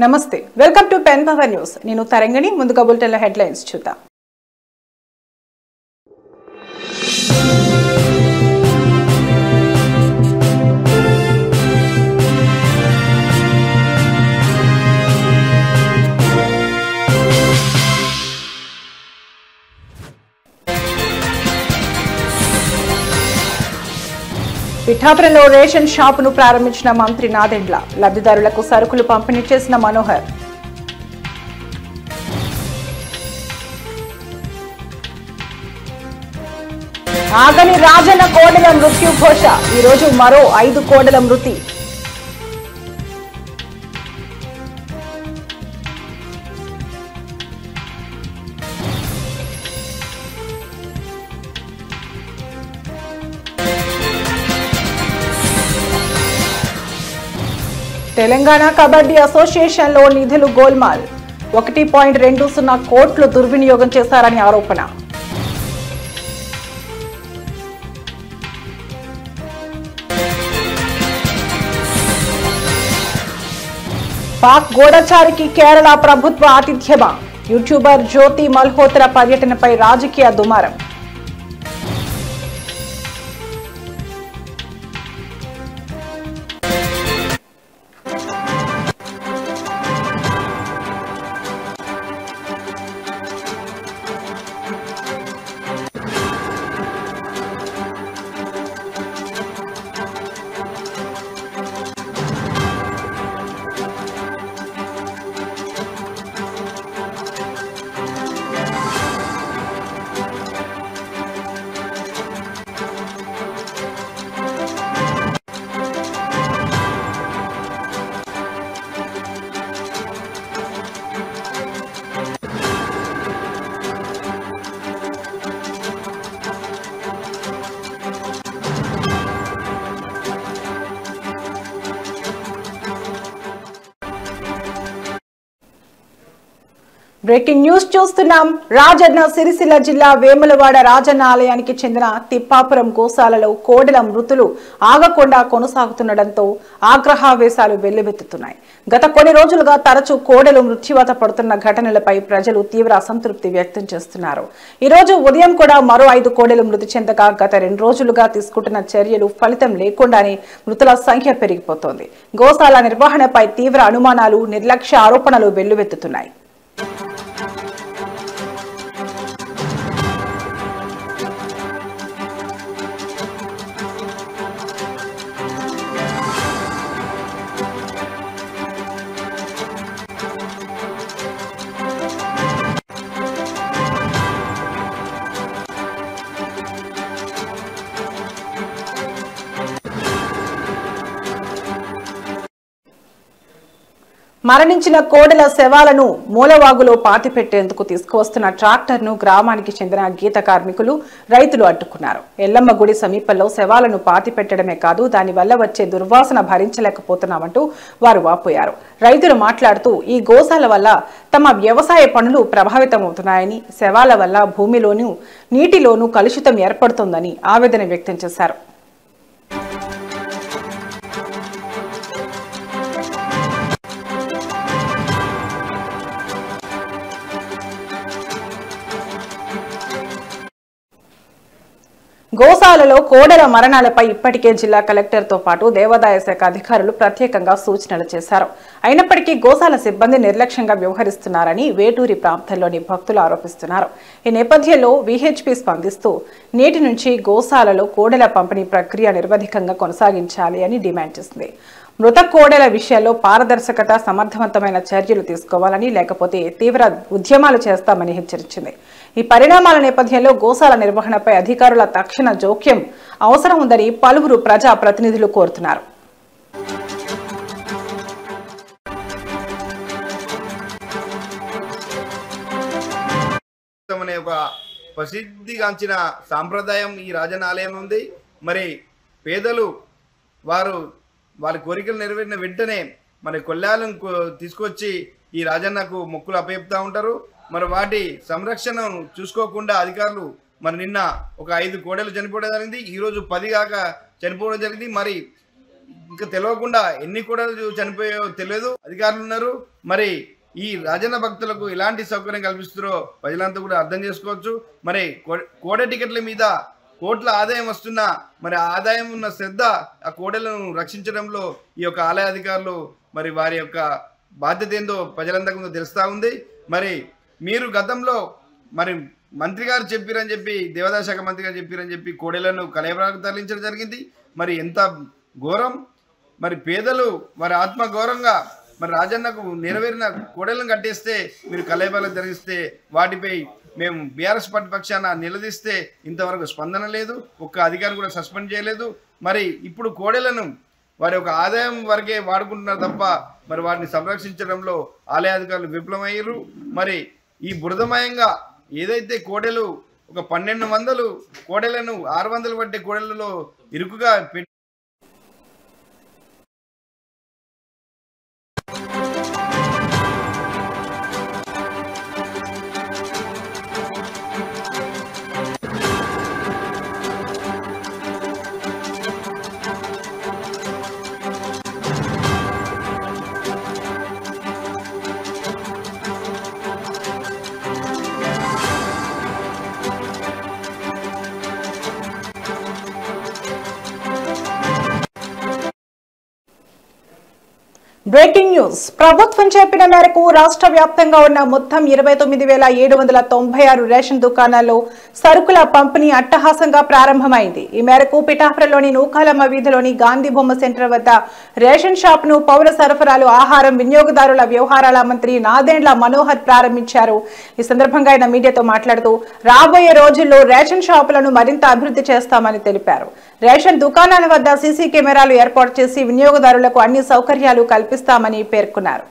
నమస్తే welcome to pen power news నేను తరంగిణి ముందుగా బులెటిన్ల హెడ్లైన్స్ చూద్దాం పిఠాపురంలో రేషన్ షాపును ప్రారంభించిన మంత్రి నాదెండ్ల లబ్ధిదారులకు సరుకులు పంపిణీ చేసిన మనోహర్ ఆగని రాజన్న కోడెల మృత్యు ఘోష ఈ రోజు మరో 5 కోడెల మృతి తెలంగాణ కబడ్డీ అసోసియేషన్లో నిధులు గోల్మాల్ 1.20 కోట్లు దుర్వినియోగం చేశారని ఆరోపణ పాక్ గూఢచారికి కేరళ ప్రభుత్వ ఆతిథ్యమా యూట్యూబర్ జ్యోతి మల్హోత్రా పర్యటనపై రాజకీయ దుమారం బ్రేకింగ్ న్యూస్ చూస్తున్నాం. రాజన్న సిరిసిల్ల జిల్లా వేములవాడ రాజన్న ఆలయానికి చెందిన తిప్పాపురం గోశాలలో కోడెల మృతులు ఆగకుండా కొనసాగుతుండటంతో ఆగ్రహావేశాలు వెల్లువెత్తుతున్నాయి. గత కొన్ని రోజులుగా తరచూ కోడెలు మృత్యువాత పడుతున్న ఘటనలపై ప్రజలు తీవ్ర అసంతృప్తి వ్యక్తం చేస్తున్నారు. ఈ రోజు ఉదయం కూడా మరో 5 కోడెలు మృతి చెందగా గత 2 రోజులుగా తీసుకుంటున్న చర్యలు ఫలితం లేకుండానే మృతుల సంఖ్య పెరిగిపోతోంది. గోశాల నిర్వహణపై తీవ్ర అనుమానాలు, నిర్లక్ష్య ఆరోపణలు వెల్లువెత్తుతున్నాయి. మరణించిన కోడెల శవాలను మూలవాగులో పాతిపెట్టేందుకు తీసుకువస్తున్న ట్రాక్టర్ను గ్రామానికి చెందిన గీత కార్మికులు, రైతులు అడ్డుకున్నారు. ఎల్లమ్మ గుడి సమీపంలో శవాలను పాతిపెట్టడమే కాదు, దానివల్ల వచ్చే దుర్వాసన భరించలేకపోతున్నామంటూ వారు వాపోయారు. రైతులు మాట్లాడుతూ ఈ గోశాల వల్ల తమ వ్యవసాయ పనులు ప్రభావితమవుతున్నాయని, శవాల వల్ల భూమిలోనూ నీటిలోనూ కలుషితం ఏర్పడుతోందని ఆవేదన వ్యక్తం చేశారు. గోశాలలో కోడెల మరణాలపై ఇప్పటికే జిల్లా కలెక్టర్తో పాటు దేవాదాయ శాఖ అధికారులు ప్రత్యేకంగా సూచనలు చేశారు. అయినప్పటికీ గోశాల సిబ్బంది నిర్లక్ష్యంగా వ్యవహరిస్తున్నారని వేటూరి ప్రాంతంలోని భక్తులు ఆరోపిస్తున్నారు. ఈ నేపథ్యంలో విహెచ్పి స్పందిస్తూ నేటి నుంచి గోశాలలో కోడెల పంపిణీ ప్రక్రియ నిర్వధికంగా కొనసాగించాలి అని డిమాండ్ చేసింది. మృత కోడెల విషయాల్లో పారదర్శకత, సమర్థవంతమైన చర్యలు తీసుకోవాలని, లేకపోతే తీవ్ర ఉద్యమాలు చేస్తామని హెచ్చరించింది. ఈ పరిణామాల నేపథ్యంలో గోశాల నిర్వహణపై అధికారుల తక్షణ జోక్యం అవసరం ఉందని పలువురు ప్రజా ప్రతినిధులు కోరుతున్నారు. ప్రసిద్ధిగాంచిన సాంప్రదాయం ఈ రాజన్న ఆలయం ఉంది. మరి పేదలు వారి కోరికలు నెరవేరిన వెంటనే మరి కొల్లాలను తీసుకొచ్చి ఈ రాజన్నకు మొక్కులు అప్పచెప్తా ఉంటారు. మరి వాటి సంరక్షణను చూసుకోకుండా అధికారులు మరి నిన్న ఒక 5 కోడలు చనిపోవడం జరిగింది. ఈరోజు 10 కాక చనిపోవడం జరిగింది. మరి ఇంకా తెలియకుండా ఎన్ని కోడలు చనిపోయో తెలియదు. అధికారులు ఉన్నారు. మరి ఈ రాజన్న భక్తులకు ఎలాంటి సౌకర్యం కల్పిస్తారో ప్రజలంతా కూడా అర్థం చేసుకోవచ్చు. మరి కోడ టికెట్ల మీద కోట్ల ఆదాయం వస్తున్నా మరి ఆదాయం ఉన్న శ్రద్ధ ఆ కోడలను రక్షించడంలో ఈ యొక్క ఆలయ అధికారులు మరి వారి యొక్క బాధ్యత ఏందో ప్రజలందరికీ తెలుస్తూ ఉంది. మరి మీరు గతంలో మరి మంత్రి గారు చెప్పారని చెప్పి దేవాదాయ శాఖ మంత్రి గారు చెప్పారని చెప్పి కోడెలను కలయబరాలకు తరలించడం జరిగింది. మరి ఎంత ఘోరం! మరి పేదలు వారి ఆత్మ గౌరవంగా మరి రాజన్నకు నెరవేరిన కోడెలను కట్టేస్తే మీరు కలయబరాలకు జరిగిస్తే వాటిపై మేము బీఆర్ఎస్ పార్టీ పక్షాన నిలదీస్తే ఇంతవరకు స్పందన లేదు. ఒక్క అధికారి కూడా సస్పెండ్ చేయలేదు. మరి ఇప్పుడు కోడెలను వారి యొక్క ఆదాయం వరకే వాడుకుంటున్నారు తప్ప మరి వాటిని సంరక్షించడంలో ఆలయ అధికారులు విఫలమయ్యారు. మరి ఈ బురదమయంగా ఏదైతే కోడెలు ఒక 1200 కోడెలను 600 పట్టే కోడెలలో ఇరుకుగా పెట్టి బ్రేకింగ్ న్యూస్. ప్రభుత్వం చెప్పిన మేరకు రాష్ట్ర వ్యాప్తంగా ఉన్న మొత్తం 29,796 రేషన్ దుకాణాల్లో సరుకుల పంపిణీ అట్టహాసంగా ప్రారంభమైంది. ఈ మేరకు పిఠాపురంలోని నూకాలమ్మ వీధిలోని గాంధీ బొమ్మ సెంటర్ వద్ద రేషన్ షాప్ ను పౌర సరఫరాలు, ఆహారం, వినియోగదారుల వ్యవహారాల మంత్రి నాదెండ్ల మనోహర్ ప్రారంభించారు. ఈ సందర్భంగా ఆయన మీడియాతో మాట్లాడుతూ రాబోయే రోజుల్లో రేషన్ షాపులను మరింత అభివృద్ధి చేస్తామని తెలిపారు. రేషన్ దుకాణాల వద్ద సీసీ కెమెరాలు ఏర్పాటు చేసి వినియోగదారులకు అన్ని సౌకర్యాలు కల్పిస్తామని పేర్కొన్నారు.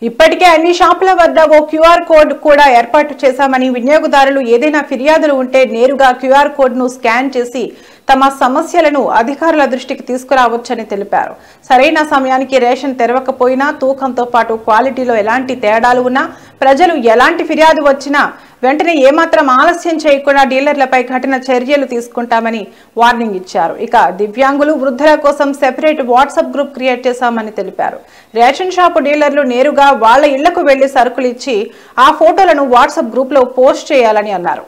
ఇప్పటికే అన్ని షాపుల వద్ద ఓ క్యూఆర్ కోడ్ కూడా ఏర్పాటు చేశామని, వినియోగదారులు ఏదైనా ఫిర్యాదులు ఉంటే నేరుగా క్యూఆర్ కోడ్ ను స్కాన్ చేసి తమ సమస్యలను అధికారుల దృష్టికి తీసుకురావచ్చని తెలిపారు. సరైన సమయానికి రేషన్ తెరవకపోయినా, తూకంతో పాటు క్వాలిటీలో ఎలాంటి తేడాలు ఉన్నా, ప్రజలు ఎలాంటి ఫిర్యాదు వచ్చినా వెంటనే ఏమాత్రం ఆలస్యం చేయకుండా డీలర్లపై కఠిన చర్యలు తీసుకుంటామని వార్నింగ్ ఇచ్చారు. ఇక దివ్యాంగులు, వృద్ధుల కోసం సెపరేట్ వాట్సాప్ గ్రూప్ క్రియేట్ చేశామని తెలిపారు. రేషన్ షాపు డీలర్లు నేరుగా వాళ్ల ఇళ్లకు వెళ్లి సరుకులు ఇచ్చి ఆ ఫోటోలను వాట్సాప్ గ్రూప్ లో పోస్ట్ చేయాలని అన్నారు.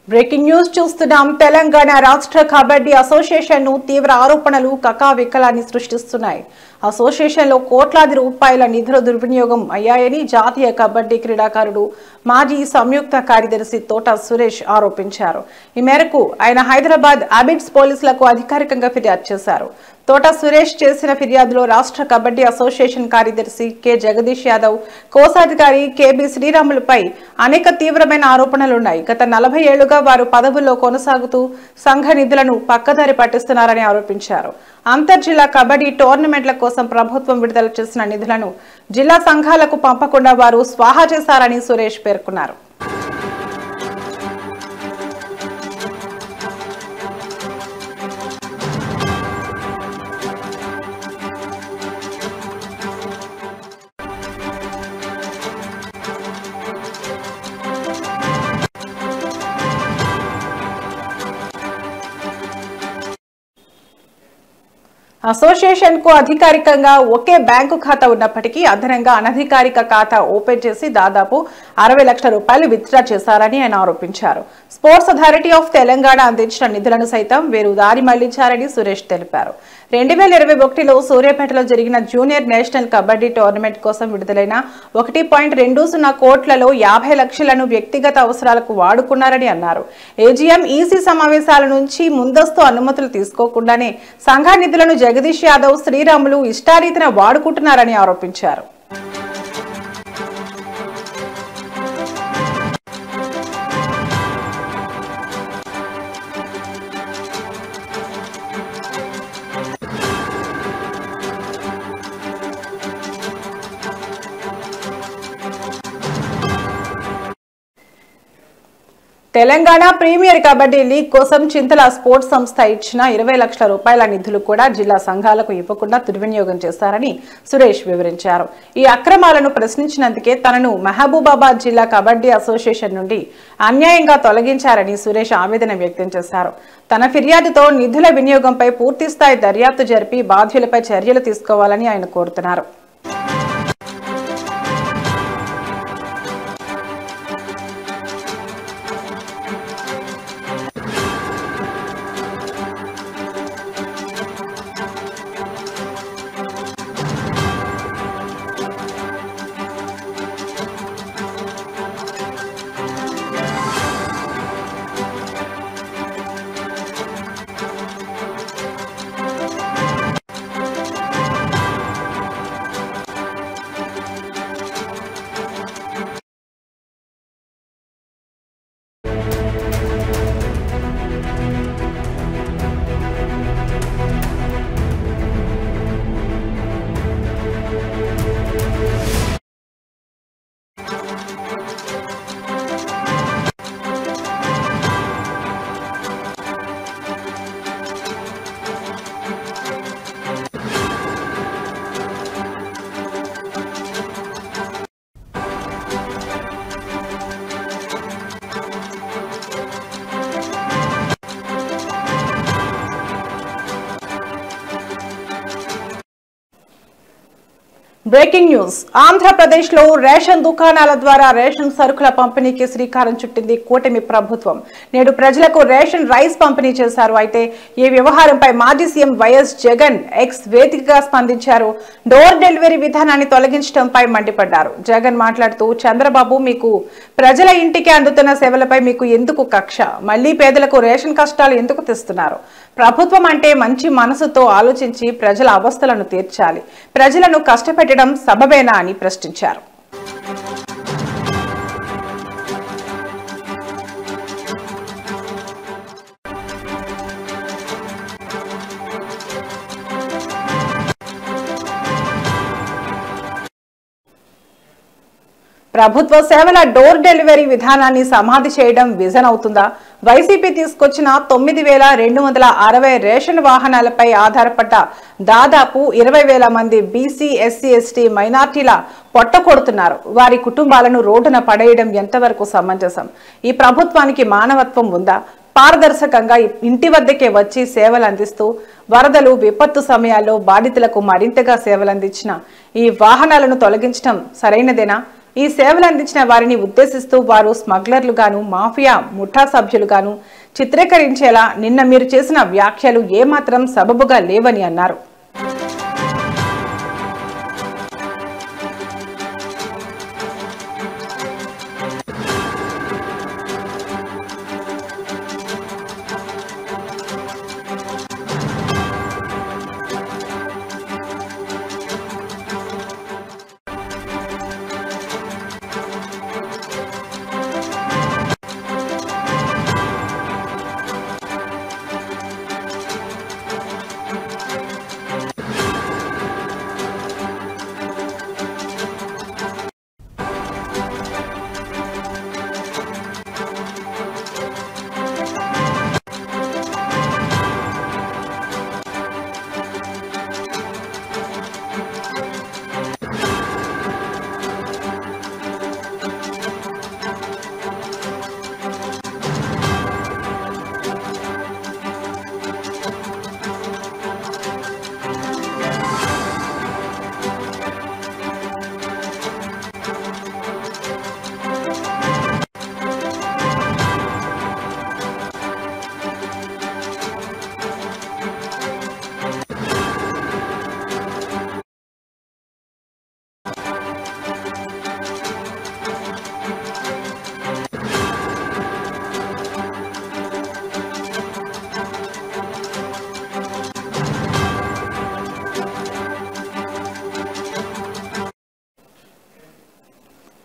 బ్రేకింగ్ న్యూస్ చూస్తున్నాం. తెలంగాణ రాష్ట్ర కబడ్డీ అసోసియేషన్ ను తీవ్ర ఆరోపణలు కకావికలాన్ని సృష్టిస్తున్నాయి. అసోసియేషన్ లో కోట్లాది రూపాయల నిధుల దుర్వినియోగం అయ్యాయని జాతీయ కబడ్డీ క్రీడాకారుడు, మాజీ సంయుక్త కార్యదర్శి తోట సురేష్ ఆరోపించారు. ఈ మేరకు ఆయన హైదరాబాద్ అబిడ్స్ పోలీసులకు అధికారికంగా ఫిర్యాదు చేశారు. తోట సురేష్ చేసిన ఫిర్యాదులో రాష్ట్ర కబడ్డీ అసోసియేషన్ కార్యదర్శి కె జగదీష్ యాదవ్, కోశాధికారి కెబి శ్రీరాములపై అనేక తీవ్రమైన ఆరోపణలున్నాయి. గత 40 ఏళ్లుగా వారు పదవుల్లో కొనసాగుతూ సంఘ నిధులను పక్కదారి పట్టిస్తున్నారని ఆరోపించారు. అంతర్జిల్లా కబడ్డీ టోర్నమెంట్ల కోసం ప్రభుత్వం విడుదల చేసిన నిధులను జిల్లా సంఘాలకు పంపకుండా వారు స్వాహా చేశారని సురేష్ పేర్కొన్నారు. అసోసియేషన్ కు అధికారికంగా ఒకే బ్యాంకు ఖాతా ఉన్నప్పటికీ అదనంగా అనధికారిక ఖాతా ఓపెన్ చేసి దాదాపు 60 లక్షల రూపాయలు విత్డ్రా చేశారని ఆయన ఆరోపించారు. స్పోర్ట్స్ అథారిటీ ఆఫ్ తెలంగాణ అందించిన నిధులను సైతం వీరు దారి మళ్లించారని సురేష్ తెలిపారు. 2021లో సూర్యాపేటలో జరిగిన జూనియర్ నేషనల్ కబడ్డీ టోర్నమెంట్ కోసం విడుదలైన 1.20 కోట్లలో 50 లక్షలను వ్యక్తిగత అవసరాలకు వాడుకున్నారని అన్నారు. ఏజీఎం ఈసీ సమావేశాల నుంచి ముందస్తు అనుమతులు తీసుకోకుండానే సంఘ నిధులను జగదీష్ యాదవ్, శ్రీరాములు ఇష్టారీతిన వాడుకుంటున్నారని ఆరోపించారు. తెలంగాణ ప్రీమియర్ కబడ్డీ లీగ్ కోసం చింతల స్పోర్ట్స్ సంస్థ ఇచ్చిన 20 లక్షల రూపాయల నిధులు కూడా జిల్లా సంఘాలకు ఇవ్వకుండా దుర్వినియోగం చేశారని సురేష్ వివరించారు. ఈ అక్రమాలను ప్రశ్నించినందుకే తనను మహబూబాబాద్ జిల్లా కబడ్డీ అసోసియేషన్ నుండి అన్యాయంగా తొలగించారని సురేష్ ఆవేదన వ్యక్తం చేశారు. తన ఫిర్యాదుతో నిధుల వినియోగంపై పూర్తిస్థాయి దర్యాప్తు జరిపి బాధ్యులపై చర్యలు తీసుకోవాలని ఆయన కోరుతున్నారు. Breaking news. ఆంధ్రప్రదేశ్ లో రేషన్ దుకాణాల ద్వారా రేషన్ సరుకుల పంపిణీకి శ్రీకారం చుట్టింది కూటమి ప్రభుత్వం. నేడు ప్రజలకు రేషన్ రైస్ పంపిణీ చేశారు. అయితే ఈ వ్యవహారంపై మాజీ సీఎం వైఎస్ జగన్ ఎక్స్ వేదికగా స్పందించారు. డోర్ డెలివరీ విధానాన్ని తొలగించడంపై మండిపడ్డారు. జగన్ మాట్లాడుతూ, చంద్రబాబు, మీకు ప్రజల ఇంటికి అందుతున్న సేవలపై మీకు ఎందుకు కక్ష? మళ్లీ పేదలకు రేషన్ కష్టాలు ఎందుకు తెస్తున్నారు? ప్రభుత్వం అంటే మంచి మనసుతో ఆలోచించి ప్రజల అవస్థలను తీర్చాలి. ప్రజలను కష్టపెట్టడం సబబేనా అని ప్రశ్నించారు. ప్రభుత్వ సేవల డోర్ డెలివరీ విధానాన్ని సమాధి చేయడం విజన్ అవుతుందా? వైసీపీ తీసుకొచ్చిన 9,260 రేషన్ వాహనాలపై ఆధారపడ్డ దాదాపు 20,000 మంది బీసీ, ఎస్సీ, ఎస్టీ, మైనార్టీల పొట్టకొడుతున్నారు. వారి కుటుంబాలను రోడ్డున పడేయడం ఎంతవరకు సమంజసం? ఈ ప్రభుత్వానికి మానవత్వం ఉందా? పారదర్శకంగా ఇంటి వద్దకే వచ్చి సేవలు అందిస్తూ వరదలు, విపత్తు సమయాల్లో బాధితులకు మరింతగా సేవలందించిన ఈ వాహనాలను తొలగించడం సరైనదేనా? ఈ సేవలు అందించిన వారిని ఉద్దేశిస్తూ వారు స్మగ్లర్లుగాను, మాఫియా ముఠా సభ్యులుగాను చిత్రీకరించేలా నిన్న మీరు చేసిన వ్యాఖ్యలు ఏమాత్రం సబబుగా లేవని అన్నారు.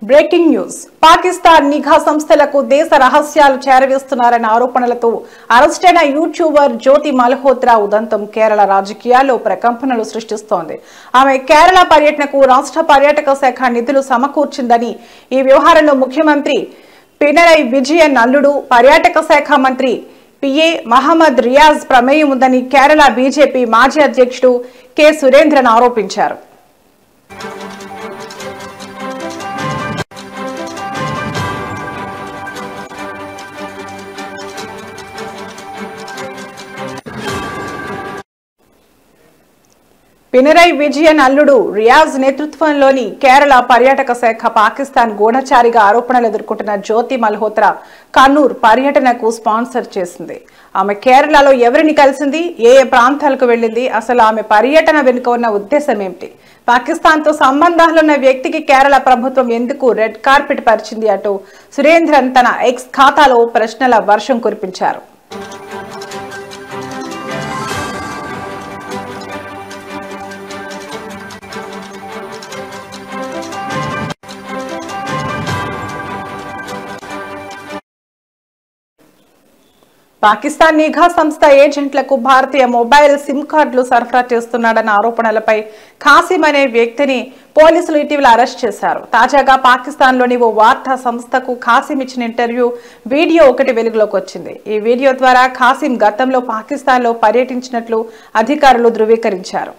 Breaking news. పాకిస్తాన్ నిఘా సంస్థలకు దేశ రహస్యాలు చేరవేస్తున్నారన్న ఆరోపణలతో అరెస్టైన యూట్యూబర్ జ్యోతి మల్హోత్రా ఉదంతం కేరళ రాజకీయాల్లో ప్రకంపనలు సృష్టిస్తోంది. ఆమె కేరళ పర్యటనకు రాష్ట్ర పర్యాటక శాఖ నిధులు సమకూర్చిందని, ఈ వ్యవహారంలో ముఖ్యమంత్రి పినరయి విజయన్ అల్లుడు పర్యాటక శాఖ మంత్రి పిఏ మహమ్మద్ రియాజ్ ప్రమేయం ఉందని కేరళ బీజేపీ మాజీ అధ్యక్షుడు కె సురేంద్రన్ ఆరోపించారు. పినరయి విజయన్ అల్లుడు రియాజ్ నేతృత్వంలోని కేరళ పర్యాటక శాఖ పాకిస్తాన్ గూఢచారిగా ఆరోపణలు ఎదుర్కొంటున్న జ్యోతి మల్హోత్రా కన్నూర్ పర్యటనకు స్పాన్సర్ చేసింది. ఆమె కేరళలో ఎవరిని కలిసింది, ఏ ప్రాంతాలకు వెళ్లింది, అసలు ఆమె పర్యటన వెనుక ఉన్న ఉద్దేశం ఏమిటి, పాకిస్తాన్తో సంబంధాలున్న వ్యక్తికి కేరళ ప్రభుత్వం ఎందుకు రెడ్ కార్పెట్ పరిచింది అంటూ సురేంద్రన్ తన ఎక్స్ ఖాతాలో ప్రశ్నల వర్షం కురిపించారు. పాకిస్తాన్ నిఘా సంస్థ ఏజెంట్లకు భారతీయ మొబైల్ సిమ్ కార్డులు సరఫరా చేస్తున్నాడన్న ఆరోపణలపై ఖాసిం అనే వ్యక్తిని పోలీసులు ఇటీవల అరెస్ట్ చేశారు. తాజాగా పాకిస్తాన్లోని ఓ వార్తా సంస్థకు ఖాసిం ఇచ్చిన ఇంటర్వ్యూ వీడియో ఒకటి వెలుగులోకి వచ్చింది. ఈ వీడియో ద్వారా ఖాసిం గతంలో పాకిస్తాన్లో పర్యటించినట్లు అధికారులు ధృవీకరించారు.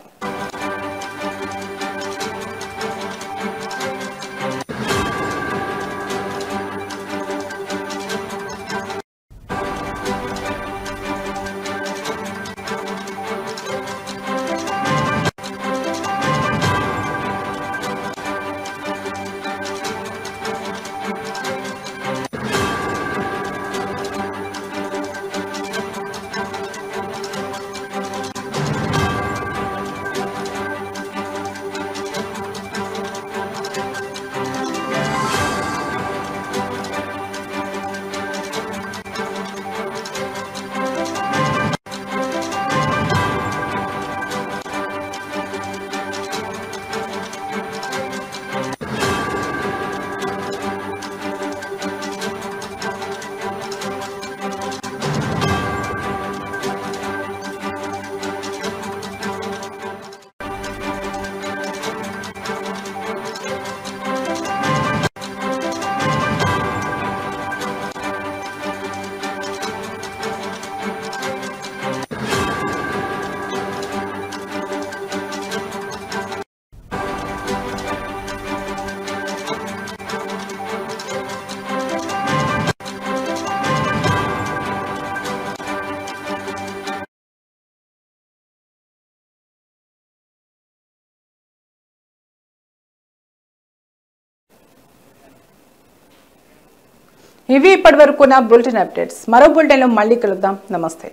ఇవి ఇప్పటివరకు ఉన్న బులెటిన్ అప్డేట్స్. మరో బులెటిన్లో మళ్ళీ కలుద్దాం. నమస్తే.